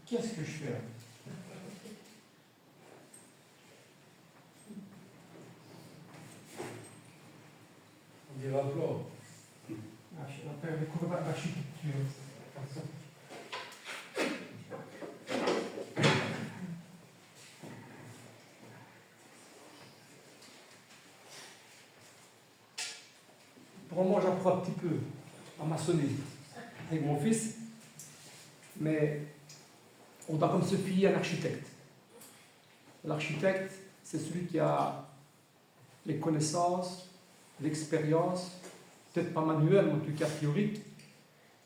Qu'est-ce que je fais là? On dirait un plan. Je découvre l'architecture. Pour moi, j'apprends un petit peu à maçonner avec mon fils, mais on doit comme se fier à un architecte. L'architecte, c'est celui qui a les connaissances, l'expérience, peut-être pas manuelle, mais en tout cas théorique,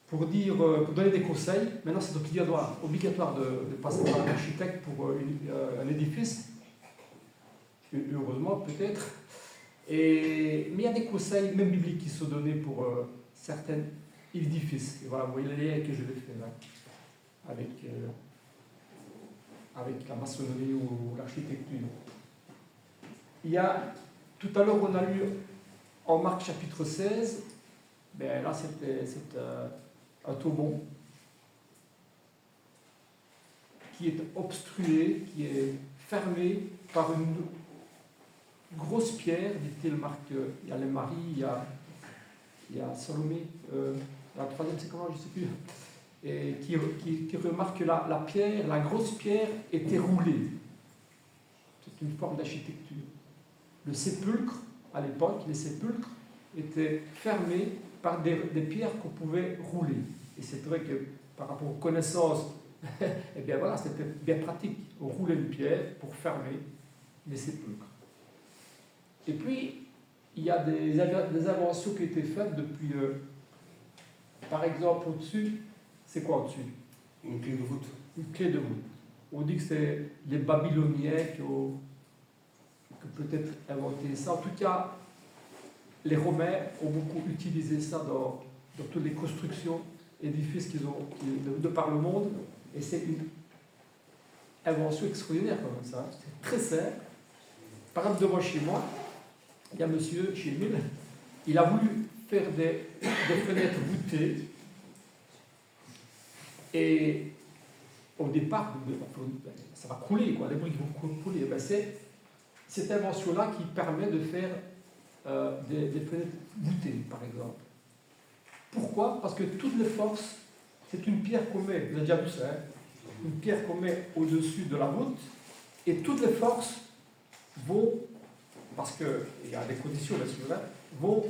pour donner des conseils. Maintenant, c'est obligatoire de passer par un architecte pour un édifice, heureusement peut-être. Mais il y a des conseils, même bibliques, qui sont donnés pour certains édifices. Et voilà, vous voyez les liens que je vais faire là, avec la maçonnerie ou l'architecture. Tout à l'heure, on a lu en Marc chapitre 16, ben là c'est un taudis qui est obstrué, qui est fermé par une grosse pierre, dit-il Marc. Il y a les maris, il y a Salomé, la troisième c'est comment, je ne sais plus, et qui remarque que la grosse pierre était roulée. C'est une forme d'architecture. Le sépulcre, à l'époque, les sépulcres étaient fermés par des pierres qu'on pouvait rouler. Et c'est vrai que par rapport aux connaissances, eh bien voilà, c'était bien pratique. On roulait une pierre pour fermer les sépulcres. Et puis, il y a des inventions qui ont été faites depuis, par exemple, au-dessus, c'est quoi au-dessus? Une clé de voûte. Une clé de voûte. On dit que c'est les Babyloniens qui ont peut-être inventé ça. En tout cas, les Romains ont beaucoup utilisé ça dans toutes les constructions, édifices qu'ils ont de par le monde. Et c'est une invention extraordinaire quand même ça. C'est très simple. Par exemple, devant chez moi, il y a monsieur chez lui, il a voulu faire des fenêtres voûtées. Et au départ, ça va couler, quoi. Les briques vont couler. Ben, c'est cette invention-là qui permet de faire des fenêtres voûtées, par exemple. Pourquoi? Parce que toutes les forces, c'est une pierre qu'on met, vous avez déjà vu ça, hein? Une pierre qu'on met au-dessus de la voûte, et toutes les forces vont, parce qu'il y a des conditions là-dessus, vont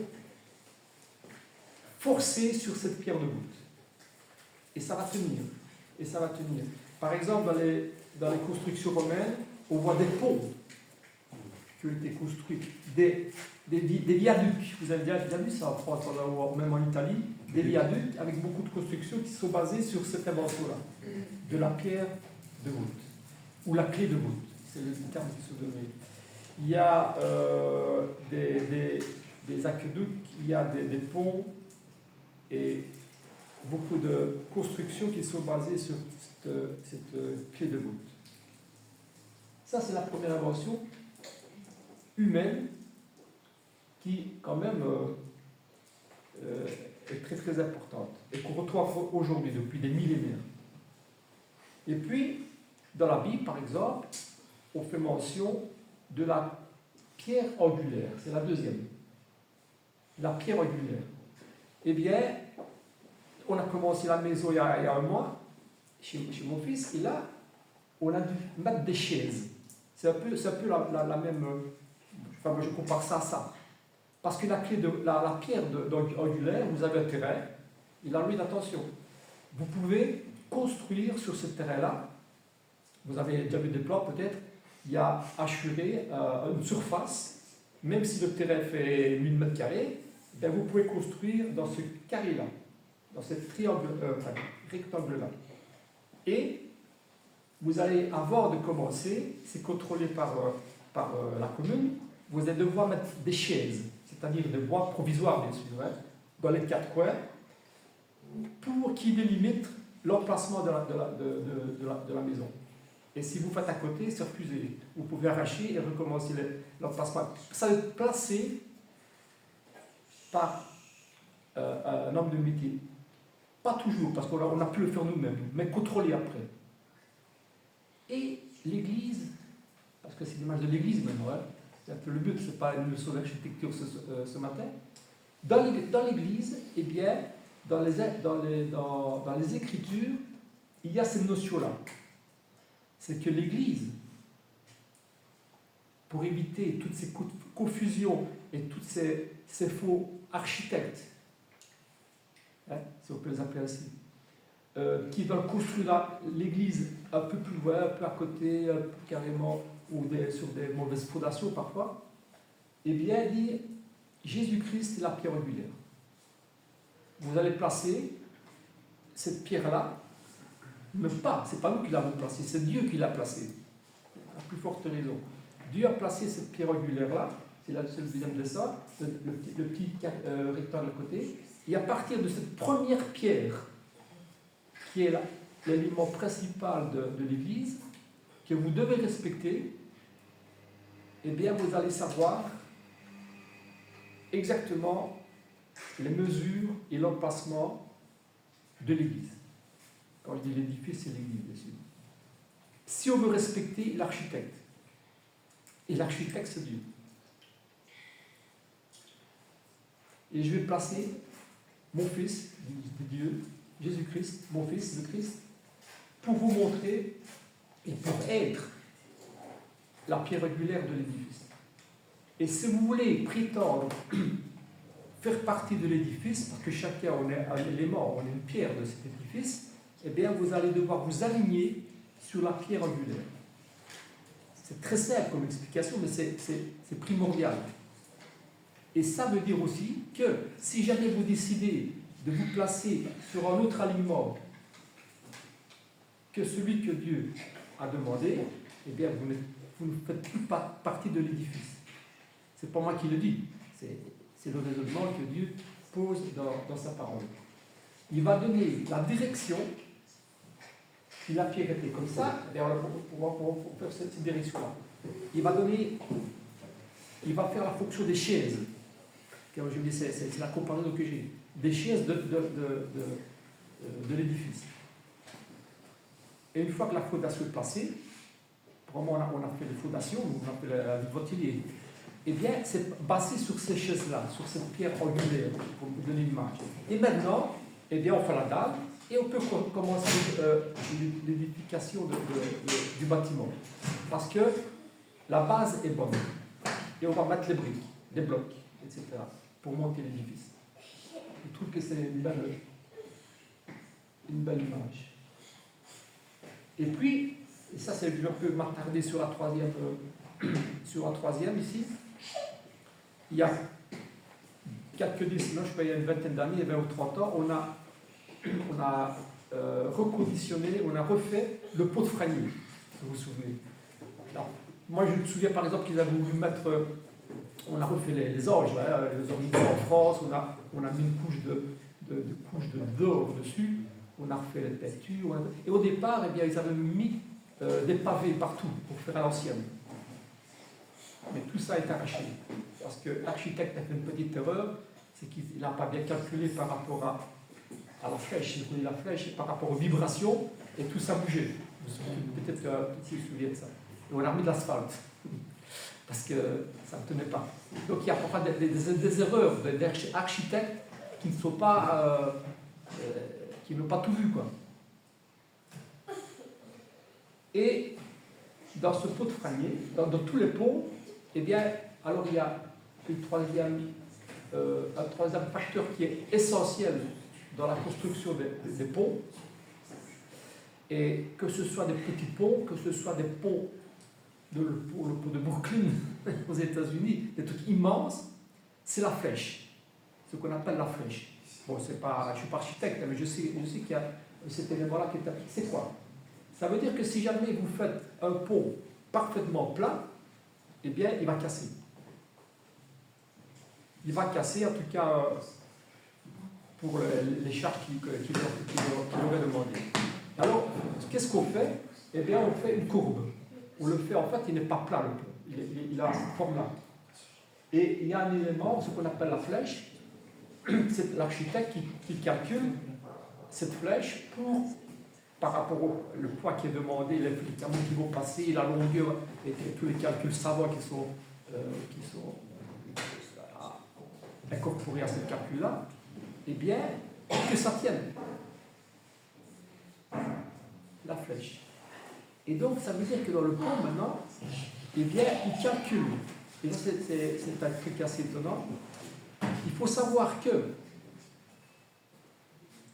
forcer sur cette pierre de voûte. Et ça va tenir. Et ça va tenir. Par exemple, dans les constructions romaines, on voit des ponts qui ont été construits, des viaducs. Vous avez déjà vu ça en France, même en Italie, des viaducs avec beaucoup de constructions qui sont basées sur cette invention-là, de la pierre de voûte, ou la clé de voûte, c'est le terme qui sont donnés. Il y a des aqueducs, il y a des ponts, et beaucoup de constructions qui sont basées sur cette clé de voûte. Ça, c'est la première invention humaine qui, quand même, est très très importante et qu'on retrouve aujourd'hui depuis des millénaires. Et puis, dans la Bible, par exemple, on fait mention de la pierre angulaire. C'est la deuxième. La pierre angulaire. Eh bien, on a commencé la maison il y a un mois, chez mon fils, et là, on a dû mettre des chaises. C'est un peu la même... Enfin, moi, je compare ça à ça. Parce que la pierre angulaire, vous avez un terrain, il a mis attention. Vous pouvez construire sur ce terrain-là, vous avez déjà vu des plans peut-être, il y a assuré une surface, même si le terrain fait 1000 mètres carrés, ben vous pouvez construire dans ce carré-là, dans ce rectangle-là. Et vous allez, avant de commencer, c'est contrôlé par la commune, vous allez devoir mettre des chaises, c'est-à-dire des bois provisoires, bien sûr, hein, dans les quatre coins, pour qui délimitent l'emplacement de la maison. Et si vous faites à côté, c'est refusé. Vous pouvez arracher et recommencer l'emplacement. Ça va être placé par un homme de métier. Pas toujours, parce qu'on a pu le faire nous-mêmes, mais contrôler après. et l'Église, parce que c'est l'image de l'Église maintenant, hein. C'est un peu le but, ce n'est pas une leçon d'architecture ce matin. Dans l'Église, eh bien, dans les Écritures, il y a cette notion-là. C'est que l'Église, pour éviter toutes ces confusions et tous ces faux architectes, hein, si on peut les appeler ainsi, qui veulent construire l'Église un peu plus loin, un peu à côté, un peu carrément, ou sur des mauvaises fondations parfois, eh bien, dire Jésus-Christ est la pierre angulaire. Vous allez placer cette pierre-là, mais pas, c'est pas nous qui l'avons placée, c'est Dieu qui l'a placée. À plus forte raison. Dieu a placé cette pierre angulaire-là, c'est le deuxième dessin, le petit rectangle à côté, et à partir de cette première pierre, qui est l'élément principal de l'Église, que vous devez respecter, eh bien vous allez savoir exactement les mesures et l'emplacement de l'Église. Quand je dis l'édifice, c'est l'Église, bien sûr. Si on veut respecter l'architecte, et l'architecte c'est Dieu. Et je vais placer mon Fils, de Dieu, Jésus-Christ, mon Fils, le Christ, pour vous montrer et pour être la pierre angulaire de l'édifice. Et si vous voulez prétendre faire partie de l'édifice, parce que chacun on est un élément, on est une pierre de cet édifice, eh bien vous allez devoir vous aligner sur la pierre angulaire. C'est très simple comme explication, mais c'est primordial. Et ça veut dire aussi que si jamais vous décidez de vous placer sur un autre aliment que celui que Dieu a demandé, eh bien vous ne faites plus partie de l'édifice. C'est pas moi qui le dis, c'est le raisonnement que Dieu pose dans sa parole. Il va donner la direction. Si la pierre était comme ça, eh bien, on va faire cette direction-là. Il va faire la fonction des chaises. Comme je dis, c'est la comparaison que j'ai. Des chaises de l'édifice. Et une fois que la fondation est placée, vraiment on a fait les fondations, on a fait la ventilier. Eh bien, c'est basé sur ces chaises-là, sur cette pierre angulaire, pour vous donner l'image. Et maintenant, eh bien, on fait la dalle et on peut commencer l'édification du bâtiment. Parce que la base est bonne. Et on va mettre les briques, les blocs, etc. pour monter l'édifice. Je trouve que c'est une belle image. Et puis, et ça, je peux m'attarder sur la troisième ici. Il y a quelques décennies, il y a une vingtaine d'années, 20 ou 30 ans, on a reconditionné, on a refait le pot de Franier, si vous vous souvenez. Alors, moi, je me souviens par exemple qu'ils avaient voulu mettre, on a refait les orges, les orgues en France, on a mis une couche d'or dessus, on a refait les peintures, et au départ, eh bien, ils avaient mis des pavés partout pour faire à l'ancienne. Mais tout ça est arraché, parce que l'architecte a fait une petite erreur, c'est qu'il n'a pas bien calculé par rapport à la flèche, il connaît la flèche, et par rapport aux vibrations, et tout ça bougeait. Peut-être que tu te souviens de ça. Et on a remis de l'asphalte, parce que ça ne tenait pas. Donc il y a parfois des erreurs d'architectes qui ne sont pas, qui n'ont pas tout vu, quoi. Et dans ce pot de Franier, dans tous les pots, eh bien, alors il y a un troisième facteur qui est essentiel dans la construction des ponts, et que ce soit des petits ponts, que ce soit des ponts, le pont de Brooklyn aux États-Unis, des trucs immenses, c'est la flèche, ce qu'on appelle la flèche. Bon, je ne suis pas architecte, mais je sais qu'il y a cet élément-là qui est appliqué. C'est quoi? Ça veut dire que si jamais vous faites un pont parfaitement plat, eh bien, il va casser. Il va casser, en tout cas, pour les charges qu'il aurait demandé. Alors, qu'est-ce qu'on fait? Eh bien, on fait une courbe. On le fait, en fait, il n'est pas plat, le pont. Il a cette forme-là. Et il y a un élément, ce qu'on appelle la flèche. C'est l'architecte qui calcule cette flèche pour par rapport au le poids qui est demandé, les camions qui vont passer, la longueur, et tous les calculs savants qui sont incorporés à ce calcul-là, eh bien, que ça tienne. La flèche. Et donc, ça veut dire que dans le pont, maintenant, eh bien, il calcule. Et ça, c'est un truc assez étonnant. Il faut savoir que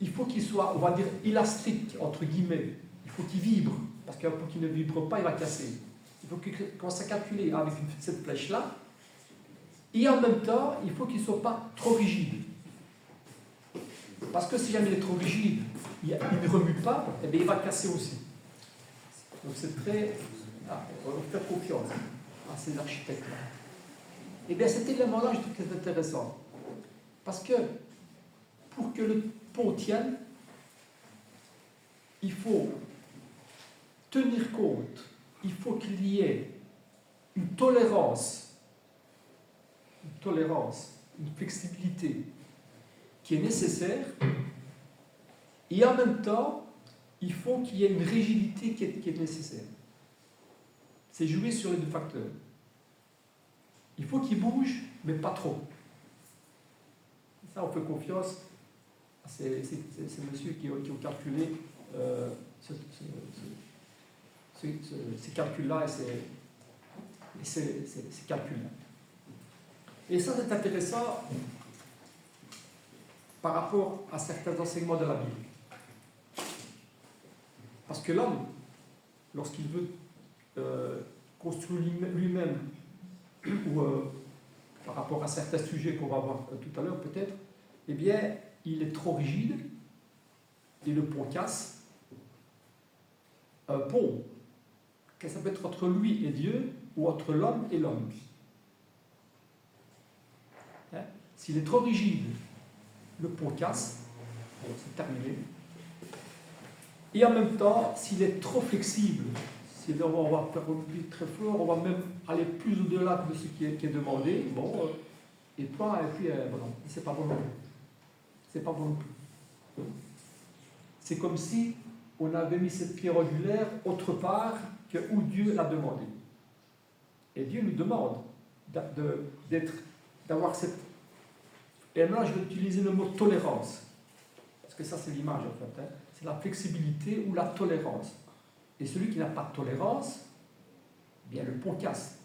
il faut qu'il soit, on va dire, élastique, entre guillemets. Il faut qu'il vibre, parce que pour qu'il ne vibre pas, il va casser. Il faut qu'il commence à calculer avec cette flèche-là. Et en même temps, il faut qu'il ne soit pas trop rigide. Parce que si jamais il est trop rigide, il ne remue pas, eh bien, il va casser aussi. Donc c'est très... on va faire confiance à ces architectes-là. Et bien cet élément-là, je trouve que c'est intéressant. Parce que pour que le pont tienne, il faut tenir compte, il faut qu'il y ait une tolérance, une flexibilité qui est nécessaire, et en même temps, il faut qu'il y ait une rigidité qui est nécessaire. C'est jouer sur les deux facteurs. Il faut qu'il bouge, mais pas trop. Ça, on fait confiance à ces messieurs qui ont calculé ces calculs-là et ces calculs-là. Et ça, c'est intéressant par rapport à certains enseignements de la Bible. Parce que l'homme, lorsqu'il veut construire lui-même, ou par rapport à certains sujets qu'on va voir tout à l'heure peut-être, eh bien, il est trop rigide, et le pont casse. Un pont, ça peut être entre lui et Dieu, ou entre l'homme et l'homme. Hein? S'il est trop rigide, le pont casse, bon, c'est terminé. Et en même temps, s'il est trop flexible, si on va faire un but très fort, on va même aller plus au-delà de ce qui est demandé, bon, et puis bon, non, c'est pas bon non plus. C'est pas bon non plus. C'est comme si on avait mis cette pierre angulaire autre part que où Dieu l'a demandé. Et Dieu nous demande d'avoir cette... Et là, je vais utiliser le mot tolérance. Parce que ça, c'est l'image, en fait. Hein. C'est la flexibilité ou la tolérance. Et celui qui n'a pas de tolérance, eh bien, le pont casse.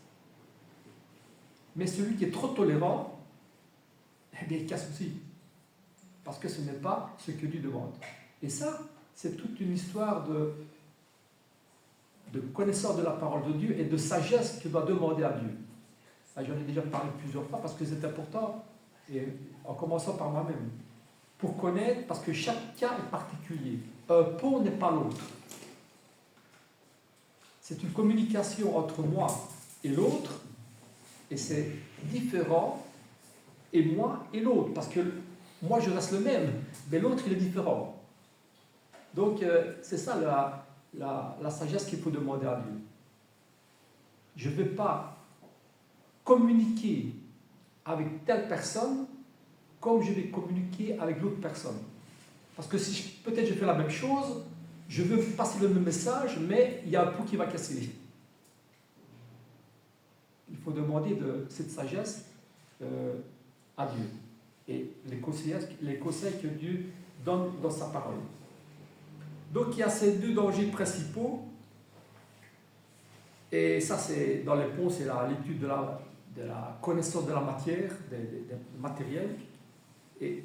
Mais celui qui est trop tolérant, eh bien, il casse aussi. Parce que ce n'est pas ce que Dieu demande. Et ça, c'est toute une histoire de connaissance de la parole de Dieu et de sagesse qu'il doit demander à Dieu. J'en ai déjà parlé plusieurs fois parce que c'est important, et en commençant par moi-même, pour connaître, parce que chaque cas est particulier. Un pont n'est pas l'autre. C'est une communication entre moi et l'autre, et c'est différent, et moi et l'autre, parce que moi je reste le même, mais l'autre il est différent. Donc c'est ça la sagesse qu'il faut demander à Dieu. Je ne vais pas communiquer avec telle personne comme je vais communiquer avec l'autre personne. Parce que si peut-être je fais la même chose, je veux passer le même message, mais il y a un pont qui va casser. Il faut demander cette sagesse à Dieu. Et les conseils que Dieu donne dans sa parole. Donc il y a ces deux dangers principaux. Et ça, c'est dans les ponts, c'est l'étude de la connaissance de la matière, des matériels. Et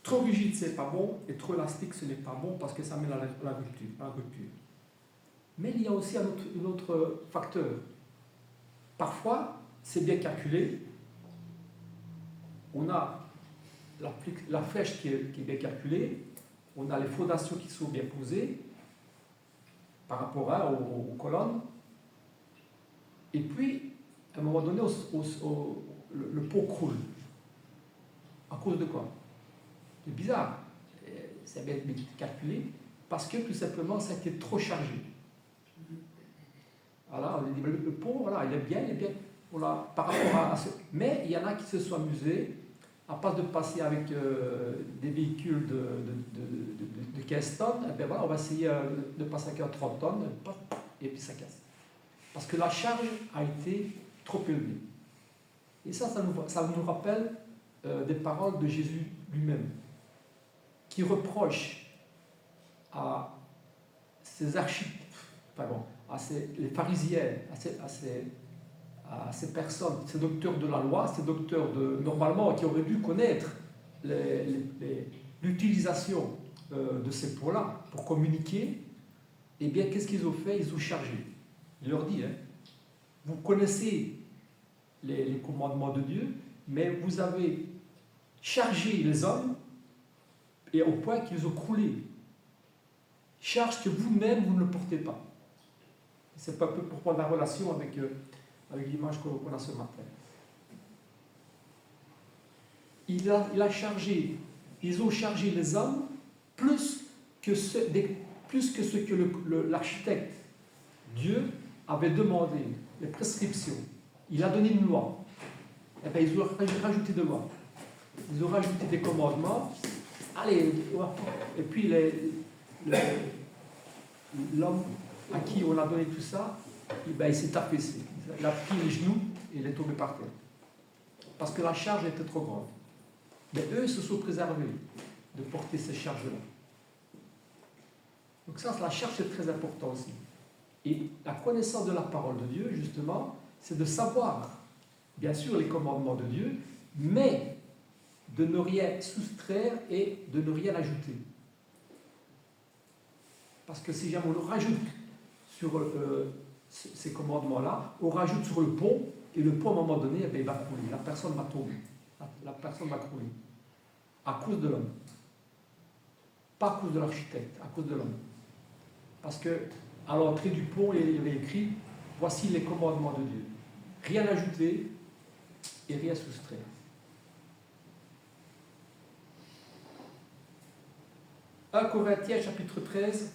trop rigide, c'est pas bon, et trop élastique, ce n'est pas bon parce que ça met la rupture. Mais il y a aussi un autre facteur. Parfois, c'est bien calculé. On a la flèche qui est bien calculée, on a les fondations qui sont bien posées par rapport aux colonnes. Et puis, à un moment donné, le pont croule. À cause de quoi? C'est bizarre. C'est bien calculé parce que tout simplement, ça a été trop chargé. Voilà, on a dit, le pont, voilà, il est bien. Voilà, par rapport à ce... Mais il y en a qui se sont amusés à part de passer avec des véhicules de 15 tonnes, eh bien voilà, on va essayer de passer avec un 30 tonnes, et puis ça casse. Parce que la charge a été trop élevée. Et ça nous rappelle des paroles de Jésus lui-même, qui reproche à ces les pharisiens, à ces personnes, ces docteurs de la loi, ces docteurs normalement qui auraient dû connaître l'utilisation de ces pots-là pour communiquer, eh bien, qu'est-ce qu'ils ont fait? Ils ont chargé. Il leur dit, vous connaissez les commandements de Dieu, mais vous avez chargé les hommes et au point qu'ils ont croulé. Charge que vous-même, vous ne le portez pas. C'est pas peu pour prendre la relation avec l'image qu'on a ce matin. Il a chargé, ils ont chargé les hommes plus que ce que l'architecte, Dieu, avait demandé, les prescriptions. Il a donné une loi. Et bien, ils ont rajouté des lois. Ils ont rajouté des commandements. Allez, et puis l'homme à qui on a donné tout ça, il s'est affaissé. Il a pris les genoux et il est tombé par terre. Parce que la charge était trop grande. Mais eux se sont préservés de porter ces charges-là. Donc ça, la charge, c'est très important aussi. Et la connaissance de la parole de Dieu, justement, c'est de savoir, bien sûr, les commandements de Dieu, mais de ne rien soustraire et de ne rien ajouter. Parce que si jamais on rajoute sur ces commandements-là, on rajoute sur le pont, et le pont, à un moment donné, il va couler. La personne va tomber. La personne va couler. À cause de l'homme. Pas à cause de l'architecte, à cause de l'homme. Parce que à l'entrée du pont, il y avait écrit « Voici les commandements de Dieu. Rien ajouter et rien soustraire. » 1 Corinthiens, chapitre 13,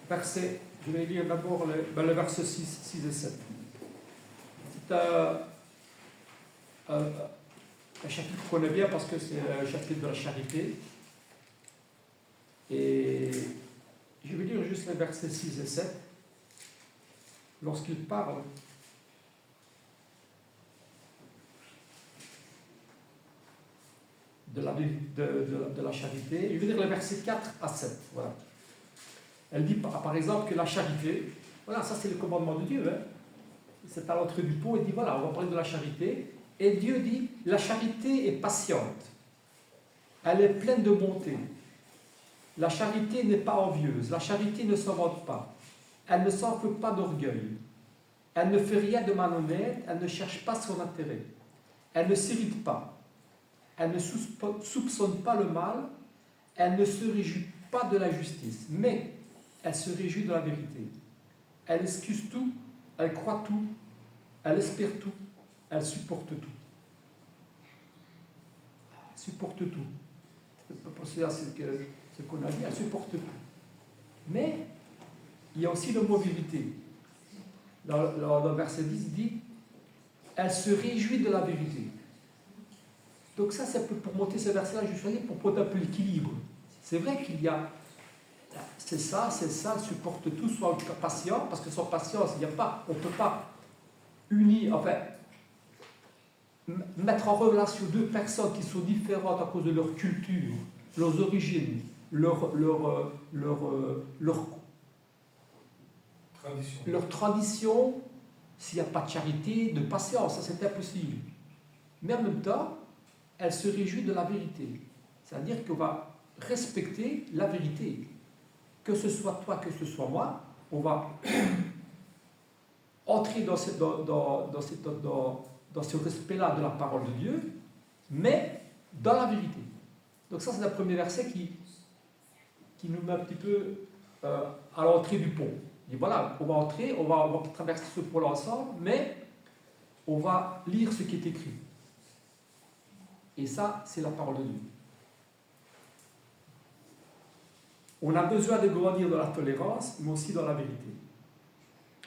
verset, je vais lire d'abord le verset 6 et 7. C'est un chapitre qu'on connaît bien parce que c'est un chapitre de la charité. Et je vais lire juste les versets 6 et 7. Lorsqu'il parle de la charité, je vais lire les versets 4 à 7. Voilà. Elle dit par exemple que la charité, voilà, ça c'est le commandement de Dieu. Hein. C'est à l'entrée du pont, il dit voilà, on va parler de la charité. Et Dieu dit la charité est patiente, elle est pleine de bonté. La charité n'est pas envieuse, la charité ne se vante pas, elle ne s'enfle pas d'orgueil, elle ne fait rien de malhonnête, elle ne cherche pas son intérêt, elle ne s'irrite pas, elle ne soupçonne pas le mal, elle ne se réjouit pas de la justice, mais elle se réjouit de la vérité. Elle excuse tout, elle croit tout, elle espère tout, elle supporte tout. Elle supporte tout. C'est pas penser à ce qu'on a dit, elle supporte tout. Mais il y a aussi le mot vérité. Dans le verset 10, il dit elle se réjouit de la vérité. Donc ça, c'est pour monter ce verset-là, je suis allé pour prendre un peu l'équilibre. C'est vrai qu'il y a c'est ça, elle supporte tout, soit patient, parce que sans patience, on ne peut pas unir, enfin, mettre en relation deux personnes qui sont différentes à cause de leur culture, leurs origines, leur tradition, s'il n'y a pas de charité, de patience, ça c'est impossible. Mais en même temps, elle se réjouit de la vérité. C'est-à-dire qu'on va respecter la vérité. Que ce soit toi, que ce soit moi, on va entrer dans ce respect-là de la parole de Dieu, mais dans la vérité. Donc ça, c'est le premier verset qui nous met un petit peu à l'entrée du pont. Il dit voilà, on va entrer, on va traverser ce pont ensemble, mais on va lire ce qui est écrit. Et ça, c'est la parole de Dieu. On a besoin de grandir dans la tolérance, mais aussi dans la vérité.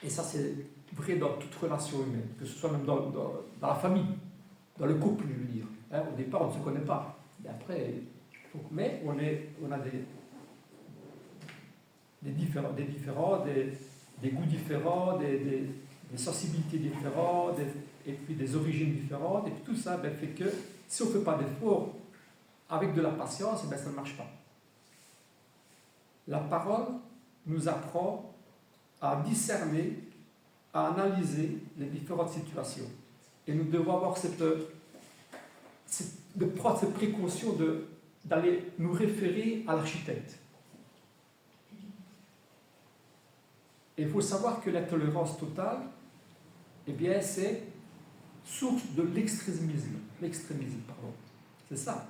Et ça, c'est vrai dans toute relation humaine, que ce soit même dans la famille. dans le couple, je veux dire. Hein, au départ, on ne se connaît pas. Mais après, mais on a des différents, des goûts différents, des sensibilités différentes, et puis des origines différentes. Et puis tout ça fait que si on ne fait pas d'effort avec de la patience, ça ne marche pas. La parole nous apprend à discerner, à analyser les différentes situations. Et nous devons avoir de prendre cette précaution d'aller nous référer à l'architecte. Et il faut savoir que la tolérance totale, eh bien, c'est source de l'extrémisme. C'est ça.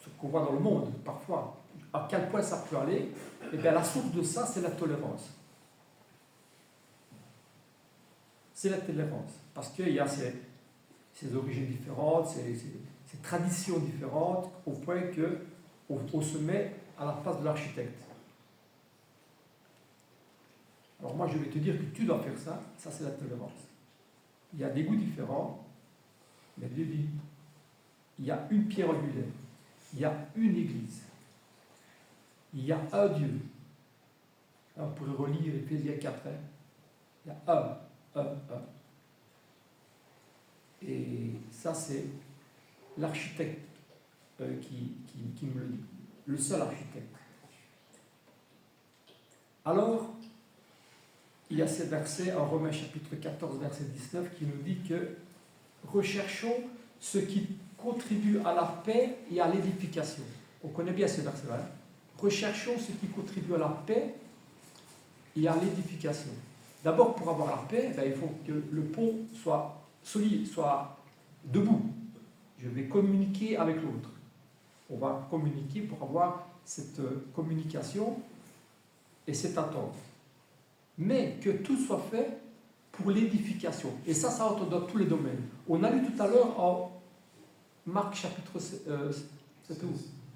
Ce qu'on voit dans le monde, parfois. À quel point ça peut aller? Eh bien, la source de ça, c'est la tolérance. C'est la tolérance. Parce qu'il y a ces origines différentes, ces traditions différentes, au point qu'on se met à la place de l'architecte. Alors moi, je vais te dire que tu dois faire ça. Ça, c'est la tolérance. Il y a des goûts différents, mais Dieu dit, il y a une pierre angulaire, il y a une église, il y a un Dieu. On pourrait relire Éphésiens 4. Il y a un. Et ça, c'est l'architecte qui nous le dit. Le seul architecte. Alors, il y a ces versets en Romains chapitre 14, verset 19, qui nous dit que recherchons ce qui contribue à la paix et à l'édification. On connaît bien ce verset-là. Recherchons ce qui contribue à la paix et à l'édification. D'abord, pour avoir la paix, il faut que le pont soit solide, soit debout. Je vais communiquer avec l'autre. On va communiquer pour avoir cette communication et cette attente. Mais que tout soit fait pour l'édification. Et ça entre dans tous les domaines. On a lu tout à l'heure en Marc chapitre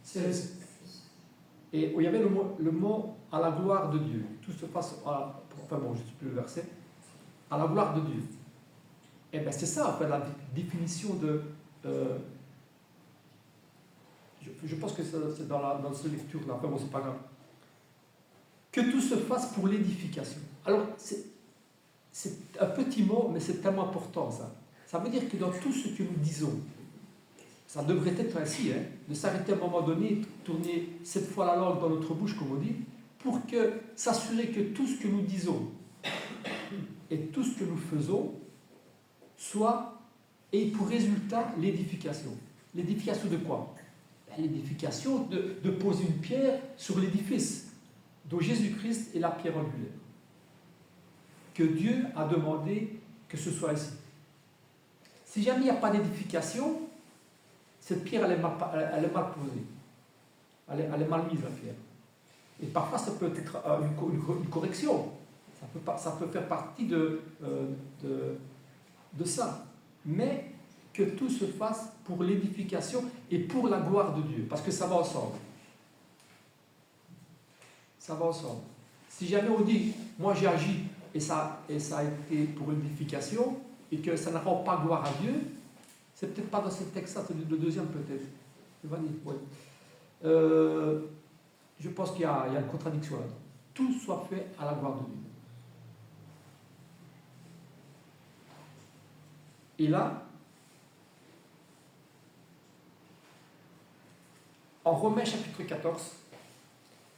16. Et où il y avait le mot à la gloire de Dieu. Tout se passe, je ne sais plus le verset, à la gloire de Dieu. Et bien c'est ça, en fait, la définition de... je pense que c'est dans cette lecture-là, enfin bon, c'est pas grave. Que tout se fasse pour l'édification. Alors, c'est un petit mot, mais c'est tellement important, ça. Ça veut dire que dans tout ce que nous disons, ça devrait être ainsi, de s'arrêter à un moment donné, tourner 7 fois la langue dans notre bouche, comme on dit, pour s'assurer que tout ce que nous disons et tout ce que nous faisons ait pour résultat l'édification. L'édification de quoi? L'édification de poser une pierre sur l'édifice, dont Jésus-Christ est la pierre angulaire. Que Dieu a demandé que ce soit ainsi. Si jamais il n'y a pas d'édification, cette pierre, elle est mal posée. Elle est mal mise, la pierre. Et parfois, ça peut être une correction. Ça peut faire partie de ça. Mais que tout se fasse pour l'édification et pour la gloire de Dieu. Parce que ça va ensemble. Ça va ensemble. Si jamais on dit, moi j'ai agi et ça a été pour l'édification et que ça ne rend pas gloire à Dieu, c'est peut-être pas dans ce texte-là, c'est le deuxième peut-être. Ouais. Je pense qu'il y a une contradiction là-dedans. Tout soit fait à la gloire de Dieu. Et là, en Romains chapitre 14,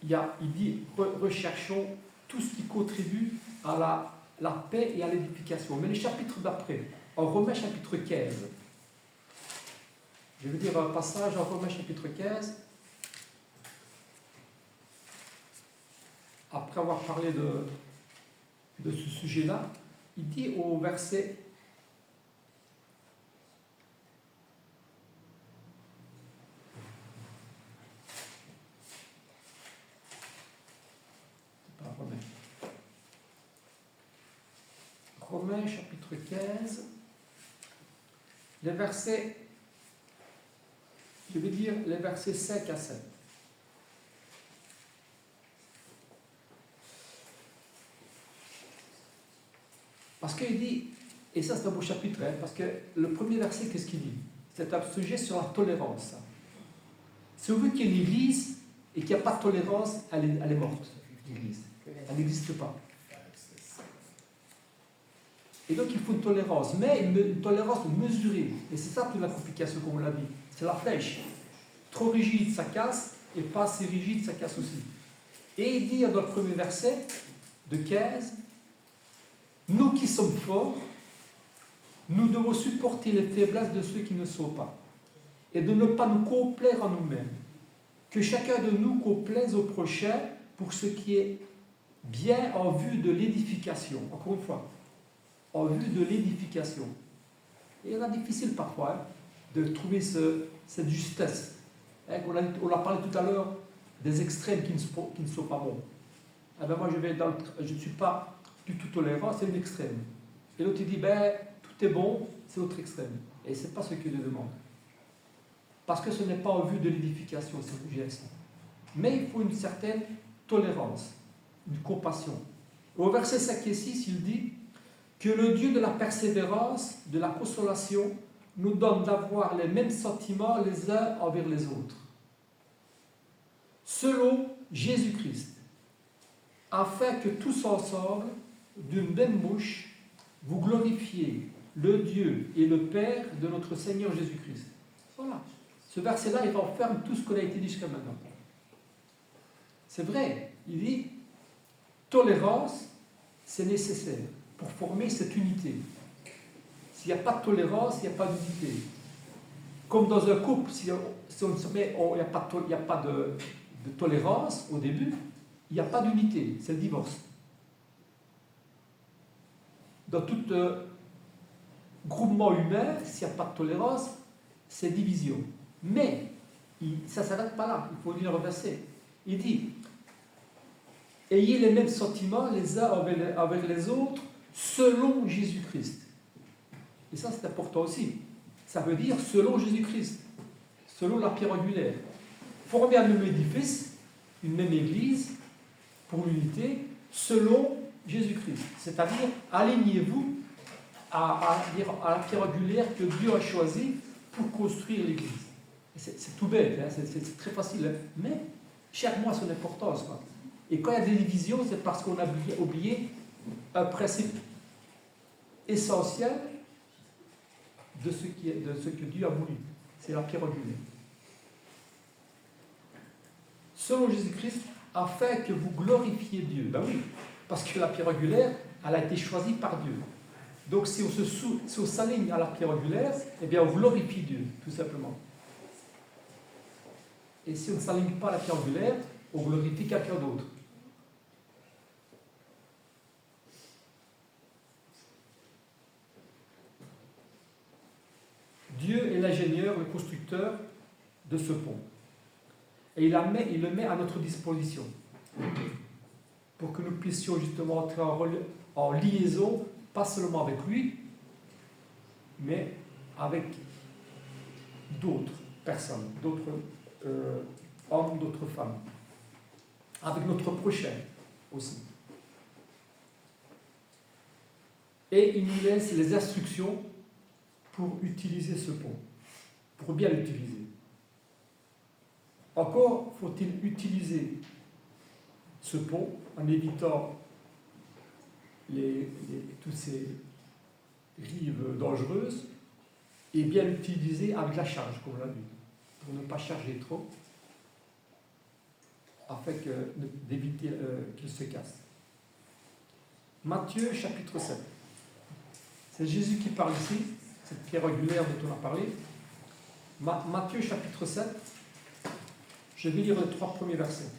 il dit recherchons tout ce qui contribue à la paix et à l'édification. Mais les chapitres d'après, en Romains chapitre 15, je vais dire un passage en Romains chapitre 15, après avoir parlé de ce sujet-là, il dit au verset 15, les versets, je vais dire les versets 5 à 7. Parce qu'il dit, Et ça, c'est un beau chapitre, hein, parce que le premier verset, qu'est-ce qu'il dit? C'est un sujet sur la tolérance. Si on veut qu'il y ait une église et qu'il n'y a pas de tolérance, elle est morte, l'église. Elle n'existe pas. Et donc il faut une tolérance, mais une tolérance mesurée. Et c'est ça toute la complication, comme on l'a dit. C'est la flèche. Trop rigide, ça casse, et pas assez rigide, ça casse aussi. Et il dit dans le premier verset de 15, nous qui sommes forts, nous devons supporter les faiblesses de ceux qui ne sont pas, et de ne pas nous complaire en nous-mêmes. Que chacun de nous complaise au prochain pour ce qui est bien en vue de l'édification. Encore une fois, en vue de l'édification. Et il est difficile parfois de trouver cette justesse. On a parlé tout à l'heure des extrêmes qui ne sont pas bons. Eh ben moi, je ne suis pas du tout tolérant, c'est une extrême. Et l'autre, il dit, tout est bon, c'est l'autre extrême. Et ce n'est pas ce que Dieu demande. Parce que ce n'est pas en vue de l'édification, c'est le geste. Mais il faut une certaine tolérance, une compassion. Au verset 5 et 6, il dit que le Dieu de la persévérance, de la consolation, nous donne d'avoir les mêmes sentiments les uns envers les autres. Selon Jésus-Christ, afin que tous ensemble, d'une même bouche, vous glorifiez le Dieu et le Père de notre Seigneur Jésus-Christ. Voilà. Ce verset-là, il renferme tout ce qu'on a été dit jusqu'à maintenant. C'est vrai, il dit, tolérance, c'est nécessaire pour former cette unité. S'il n'y a pas de tolérance, il n'y a pas d'unité. Comme dans un couple, si on se met, il n'y a pas de tolérance au début, il n'y a pas d'unité, c'est le divorce. Dans tout groupement humain, s'il n'y a pas de tolérance, c'est division. Mais ça ne s'arrête pas là, il faut lire le verset. Il dit, ayez les mêmes sentiments les uns avec les autres selon Jésus-Christ. Et ça, c'est important aussi. Ça veut dire selon Jésus-Christ, selon la pierre angulaire. Former un même édifice, une même église, pour l'unité, selon Jésus-Christ. C'est-à-dire, alignez-vous à la pierre angulaire que Dieu a choisie pour construire l'église. C'est tout bête, hein, c'est très facile, hein, mais chaque mois son importance. Quoi. Et quand il y a des divisions, c'est parce qu'on a oublié un principe essentiel de ce que Dieu a voulu. C'est la pierre angulaire. Selon Jésus-Christ, afin que vous glorifiez Dieu. Ben oui, parce que la pierre angulaire, elle a été choisie par Dieu. Donc si on s'aligne à la pierre angulaire, eh bien on glorifie Dieu, tout simplement. Et si on ne s'aligne pas à la pierre angulaire, on glorifie quelqu'un d'autre. Dieu est l'ingénieur, le constructeur de ce pont. Et il le met à notre disposition pour que nous puissions justement entrer en liaison, pas seulement avec lui, mais avec d'autres personnes, d'autres hommes, d'autres femmes, avec notre prochain aussi. Et il nous laisse les instructions pour utiliser ce pont, pour bien l'utiliser. Encore faut-il utiliser ce pont en évitant toutes ces rives dangereuses et bien l'utiliser avec la charge, comme on l'a dit, pour ne pas charger trop, afin d'éviter qu'il se casse. Matthieu chapitre 7. C'est Jésus qui parle ici, cette pierre angulaire dont on a parlé. Matthieu chapitre 7. Je vais lire les 3 premiers versets.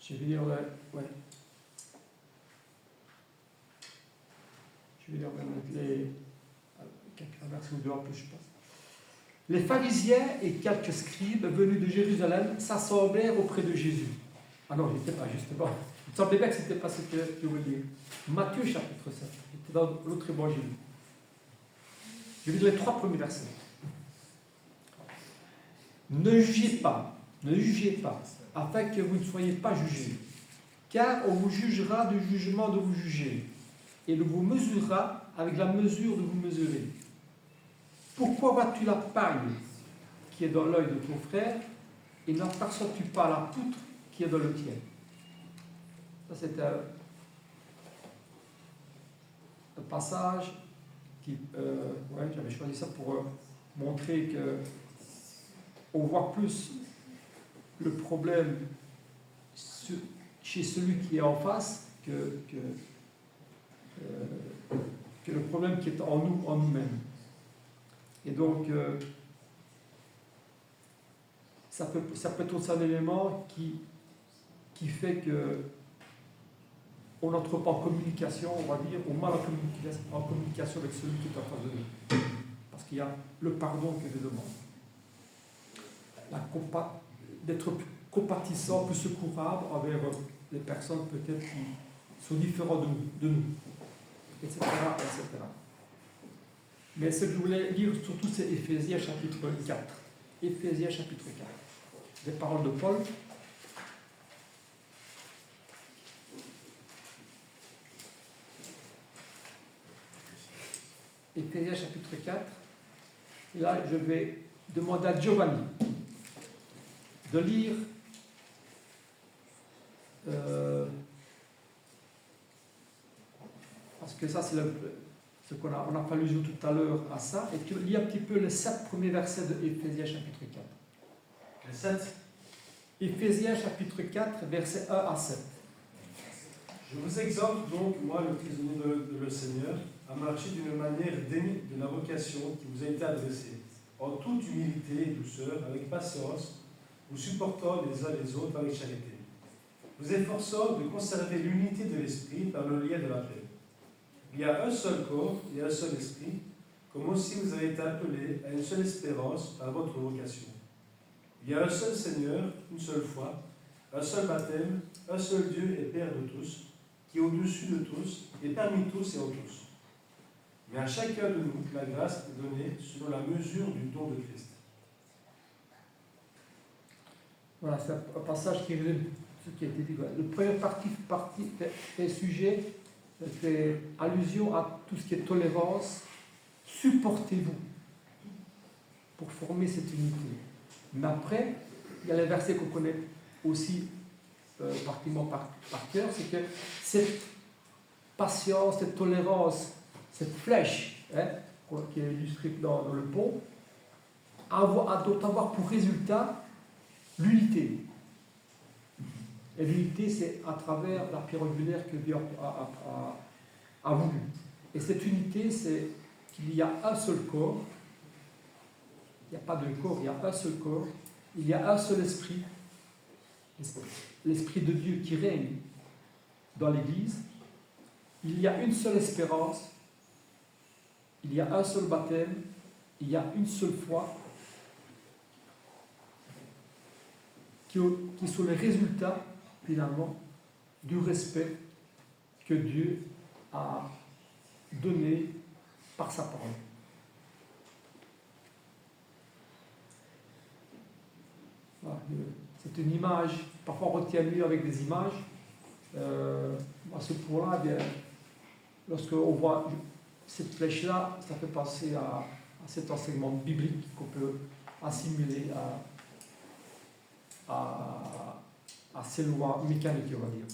Je vais lire un verset ou deux en plus, je pense. Les pharisiens et quelques scribes venus de Jérusalem s'assemblèrent auprès de Jésus. Ah non, il n'était pas justement. Il me semblait bien que c'était pas ce que je voulais lire. Matthieu chapitre 7. C'était dans l'autre évangile. Je vais lire les 3 premiers versets. Ne jugez pas, afin que vous ne soyez pas jugés. Car on vous jugera du jugement de vous juger, et on vous mesurera avec la mesure de vous mesurer. Pourquoi vois-tu la paille qui est dans l'œil de ton frère, et n'aperçois-tu pas la poutre qui est dans le tien? Ça, c'est un passage qui... j'avais choisi ça pour montrer que on voit plus le problème chez celui qui est en face que le problème qui est en nous, en nous-mêmes. Et donc, ça peut être aussi un élément qui fait que on n'entre pas en communication, on va dire, ou mal en communication avec celui qui est en face de nous. Parce qu'il y a le pardon que je demande. D'être plus compatissant, plus secourable envers les personnes peut-être qui sont différentes de nous, etc., etc. Mais ce que je voulais lire surtout, c'est Éphésiens chapitre 4. Éphésiens chapitre 4. Des paroles de Paul. Éphésiens chapitre 4. Et là, je vais demander à Giovanni de lire parce que ça c'est ce qu'on a, on a fait allusion tout à l'heure à ça, et tu lis un petit peu les 7 premiers versets de Éphésiens chapitre 4. Les 7. Éphésiens chapitre 4, versets 1 à 7. Je vous exhorte donc, moi le prisonnier de le Seigneur, à marcher d'une manière digne de la vocation qui vous a été adressée, en toute humilité et douceur, avec patience, vous supportant les uns les autres avec charité, vous efforçant de conserver l'unité de l'esprit par le lien de la paix. Il y a un seul corps et un seul esprit, comme aussi vous avez été appelés à une seule espérance par votre vocation. Il y a un seul Seigneur, une seule foi, un seul baptême, un seul Dieu et Père de tous, qui est au-dessus de tous, et parmi tous et en tous. Mais à chacun de nous, la grâce est donnée selon la mesure du don de Christ. Voilà, c'est un passage qui résume ce qui a été dit. Le premier partie fait sujet, fait allusion à tout ce qui est tolérance. Supportez-vous pour former cette unité. Mais après, il y a les versets qu'on connaît aussi particulièrement par cœur, c'est que cette patience, cette tolérance, cette flèche qui est illustrée dans le pont, doit avoir pour résultat l'unité. Et l'unité, c'est à travers la pierre angulaire que Dieu a voulu. Et cette unité, c'est qu'il y a un seul corps. Il n'y a pas de corps, il y a un seul corps. Il y a un seul esprit. L'esprit de Dieu qui règne dans l'Église. Il y a une seule espérance. Il y a un seul baptême. Il y a une seule foi. Qui sont les résultats, finalement, du respect que Dieu a donné par sa parole. Voilà, c'est une image, parfois on retient mieux avec des images. À ce point-là, lorsqu'on voit cette flèche-là, ça fait penser à cet enseignement biblique qu'on peut assimiler à ces lois mécaniques, on va dire.